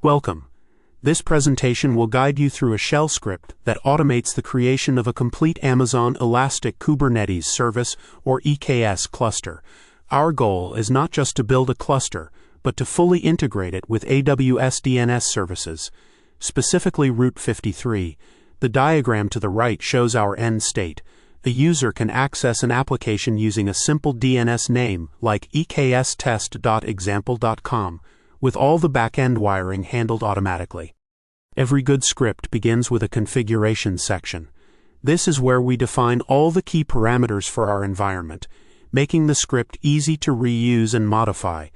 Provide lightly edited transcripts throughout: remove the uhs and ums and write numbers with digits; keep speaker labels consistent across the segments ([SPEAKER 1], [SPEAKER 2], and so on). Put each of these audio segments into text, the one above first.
[SPEAKER 1] Welcome. This presentation will guide you through a shell script that automates the creation of a complete Amazon Elastic Kubernetes Service or EKS cluster. Our goal is not just to build a cluster, but to fully integrate it with AWS DNS services, specifically Route 53. The diagram to the right shows our end state. A user can access an application using a simple DNS name like ekstest.example.com, with all the back-end wiring handled automatically. Every good script begins with a configuration section. This is where we define all the key parameters for our environment, making the script easy to reuse and modify.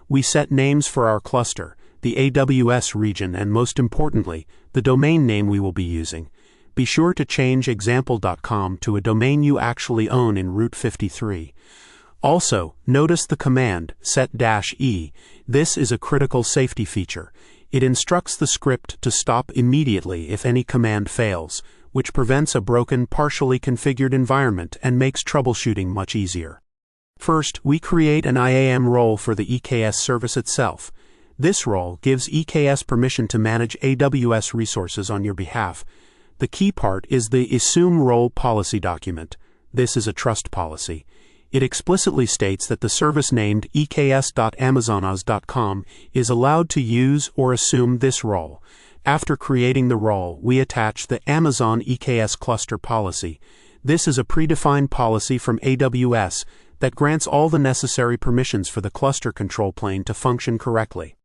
[SPEAKER 1] We set names for our cluster, the AWS region, and most importantly, the domain name we will be using. Be sure to change example.com to a domain you actually own in Route 53. Also, notice the command set-e. This is a critical safety feature. It instructs the script to stop immediately if any command fails, which prevents a broken, partially configured environment and makes troubleshooting much easier. First, we create an IAM role for the EKS service itself. This role gives EKS permission to manage AWS resources on your behalf. The key part is the assume role policy document. This is a trust policy. It explicitly states that the service named eks.amazonas.com is allowed to use or assume this role. After creating the role, we attach the Amazon EKS cluster policy. This is a predefined policy from AWS that grants all the necessary permissions for the cluster control plane to function correctly.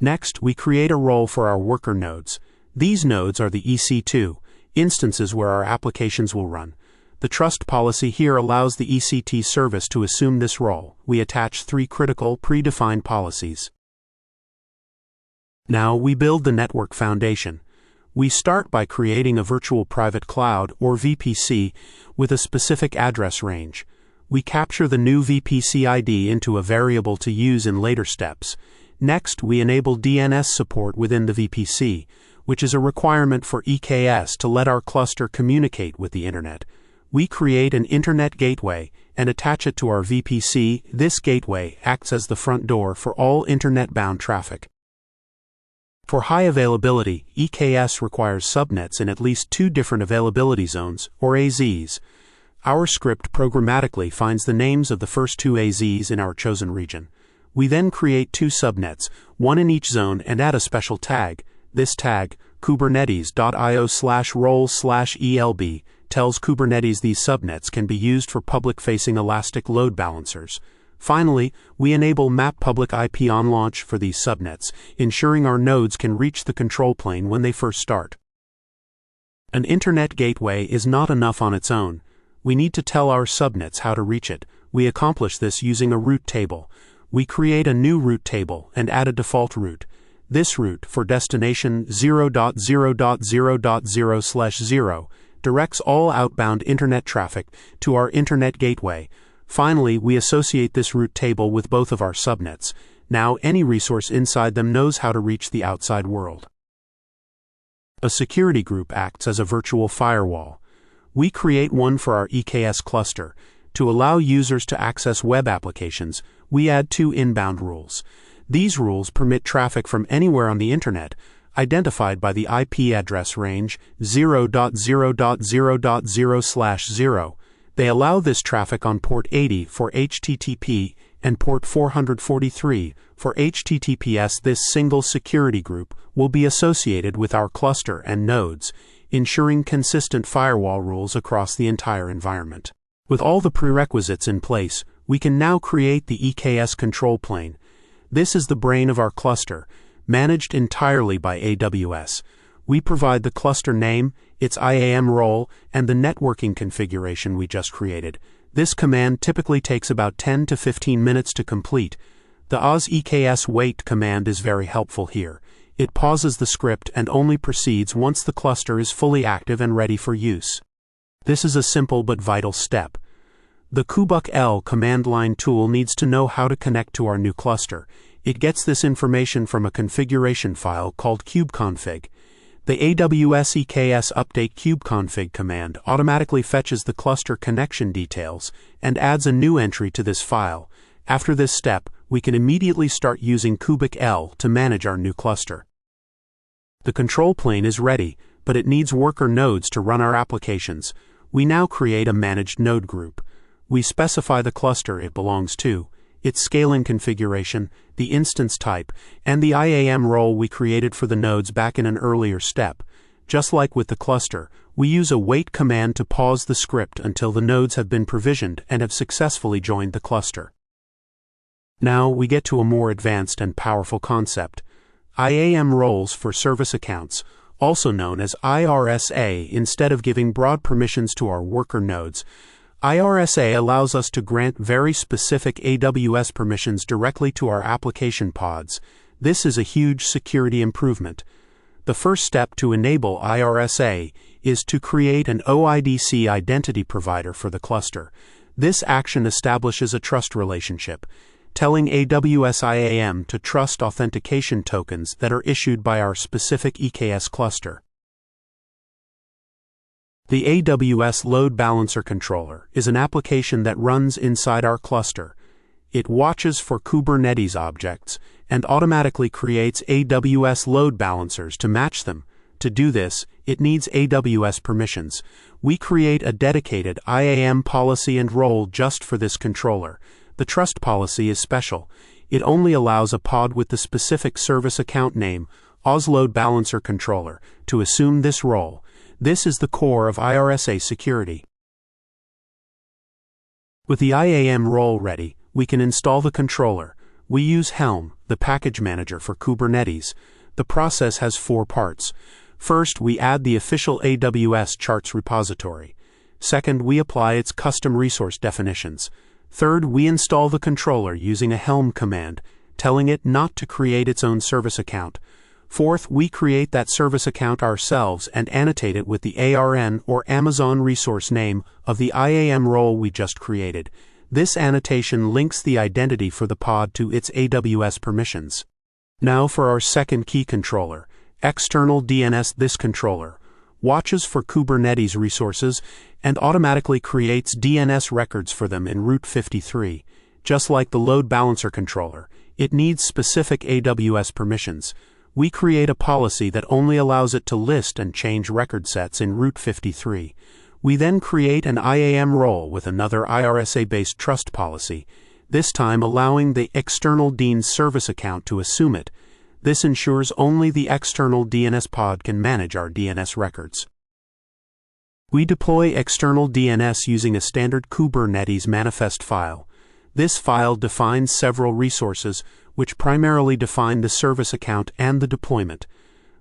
[SPEAKER 1] Next, we create a role for our worker nodes. These nodes are the EC2 instances where our applications will run. The trust policy here allows the EC2 service to assume this role. We attach 3 critical predefined policies. Now we build the network foundation. We start by creating a virtual private cloud, or VPC, with a specific address range. We capture the new VPC ID into a variable to use in later steps. Next, we enable DNS support within the VPC, which is a requirement for EKS to let our cluster communicate with the Internet. We create an Internet gateway and attach it to our VPC. This gateway acts as the front door for all Internet-bound traffic. For high availability, EKS requires subnets in at least 2 different availability zones, or AZs. Our script programmatically finds the names of the first 2 AZs in our chosen region. We then create 2 subnets, one in each zone, and add a special tag. This tag, kubernetes.io/role/elb, tells Kubernetes these subnets can be used for public-facing Elastic load balancers. Finally, we enable map public IP on launch for these subnets, ensuring our nodes can reach the control plane when they first start. An Internet gateway is not enough on its own. We need to tell our subnets how to reach it. We accomplish this using a route table. We create a new route table and add a default route. This route, for destination 0.0.0.0/0, directs all outbound Internet traffic to our Internet gateway. Finally, we associate this route table with both of our subnets. Now any resource inside them knows how to reach the outside world. A security group acts as a virtual firewall. We create one for our EKS cluster. To allow users to access web applications, we add 2 inbound rules. These rules permit traffic from anywhere on the Internet, identified by the IP address range 0.0.0.0/0. They allow this traffic on port 80 for HTTP and port 443 for HTTPS. This single security group will be associated with our cluster and nodes, ensuring consistent firewall rules across the entire environment. With all the prerequisites in place, we can now create the EKS control plane. This is the brain of our cluster, managed entirely by AWS. We provide the cluster name, its IAM role, and the networking configuration we just created. This command typically takes about 10 to 15 minutes to complete. The EKS wait command is very helpful here. It pauses the script and only proceeds once the cluster is fully active and ready for use. This is a simple but vital step. The kubectl command line tool needs to know how to connect to our new cluster. It gets this information from a configuration file called kubeconfig. The AWS EKS update kubeconfig command automatically fetches the cluster connection details and adds a new entry to this file. After this step, we can immediately start using kubectl to manage our new cluster. The control plane is ready, but it needs worker nodes to run our applications. We now create a managed node group. We specify the cluster it belongs to, its scaling configuration, the instance type, and the IAM role we created for the nodes back in an earlier step. Just like with the cluster, we use a wait command to pause the script until the nodes have been provisioned and have successfully joined the cluster. Now we get to a more advanced and powerful concept: IAM roles for service accounts, also known as IRSA. Instead of giving broad permissions to our worker nodes, IRSA allows us to grant very specific AWS permissions directly to our application pods. This is a huge security improvement. The first step to enable IRSA is to create an OIDC identity provider for the cluster. This action establishes a trust relationship, telling AWS IAM to trust authentication tokens that are issued by our specific EKS cluster. The AWS Load Balancer Controller is an application that runs inside our cluster. It watches for Kubernetes objects and automatically creates AWS load balancers to match them. To do this, it needs AWS permissions. We create a dedicated IAM policy and role just for this controller. The trust policy is special. It only allows a pod with the specific service account name, AWS Load Balancer Controller, to assume this role. This is the core of IRSA security. With the IAM role ready, we can install the controller. We use Helm, the package manager for Kubernetes. The process has 4 parts. First, we add the official AWS charts repository. Second, we apply its custom resource definitions. Third, we install the controller using a Helm command, telling it not to create its own service account. Fourth, we create that service account ourselves and annotate it with the ARN or Amazon resource name of the IAM role we just created. This annotation links the identity for the pod to its AWS permissions. Now for our second key controller, external DNS. This controller watches for Kubernetes resources and automatically creates DNS records for them in Route 53. Just like the load balancer controller, it needs specific AWS permissions. We create a policy that only allows it to list and change record sets in Route 53. We then create an IAM role with another IRSA-based trust policy, this time allowing the external DNS service account to assume it. This ensures only the external DNS pod can manage our DNS records. We deploy external DNS using a standard Kubernetes manifest file. This file defines several resources, which primarily define the service account and the deployment.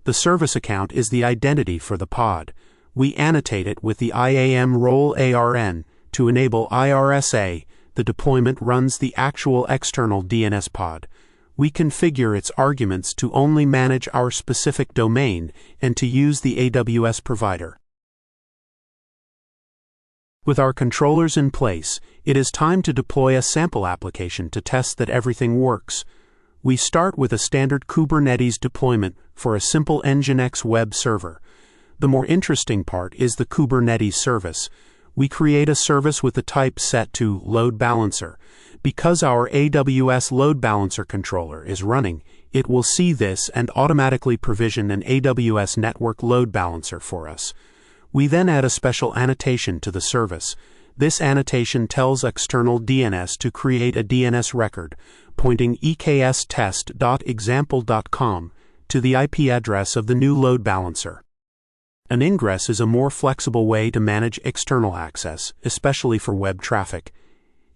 [SPEAKER 1] The service account is the identity for the pod. We annotate it with the IAM role ARN to enable IRSA. The deployment runs the actual external DNS pod. We configure its arguments to only manage our specific domain and to use the AWS provider. With our controllers in place, it is time to deploy a sample application to test that everything works. We start with a standard Kubernetes deployment for a simple Nginx web server. The more interesting part is the Kubernetes service. We create a service with the type set to load balancer. Because our AWS load balancer controller is running, it will see this and automatically provision an AWS network load balancer for us. We then add a special annotation to the service. This annotation tells external DNS to create a DNS record, pointing ekstest.example.com to the IP address of the new load balancer. An ingress is a more flexible way to manage external access, especially for web traffic.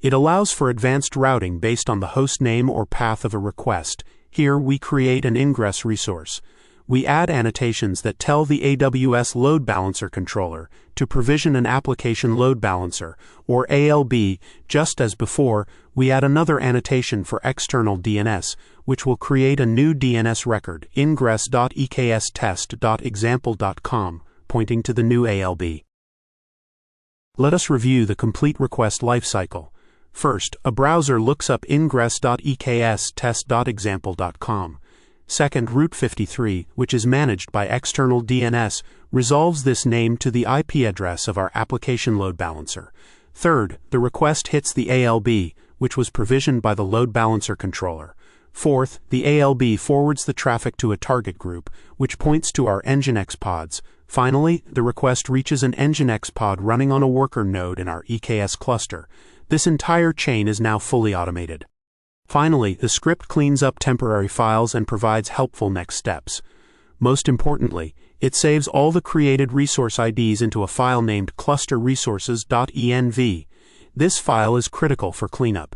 [SPEAKER 1] It allows for advanced routing based on the host name or path of a request. Here we create an ingress resource. We add annotations that tell the AWS load balancer controller to provision an application load balancer, or ALB. Just as before, we add another annotation for external DNS, which will create a new DNS record, ingress.ekstest.example.com, pointing to the new ALB. Let us review the complete request lifecycle. First, a browser looks up ingress.ekstest.example.com. Second, Route 53, which is managed by external DNS, resolves this name to the IP address of our application load balancer. Third, the request hits the ALB, which was provisioned by the load balancer controller. Fourth, the ALB forwards the traffic to a target group, which points to our Nginx pods. Finally, the request reaches an Nginx pod running on a worker node in our EKS cluster. This entire chain is now fully automated. Finally, the script cleans up temporary files and provides helpful next steps. Most importantly, it saves all the created resource IDs into a file named clusterresources.env. This file is critical for cleanup.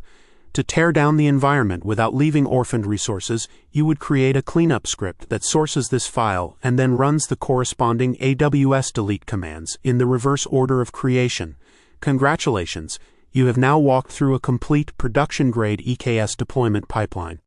[SPEAKER 1] To tear down the environment without leaving orphaned resources, you would create a cleanup script that sources this file and then runs the corresponding AWS delete commands in the reverse order of creation. Congratulations, you have now walked through a complete production-grade EKS deployment pipeline.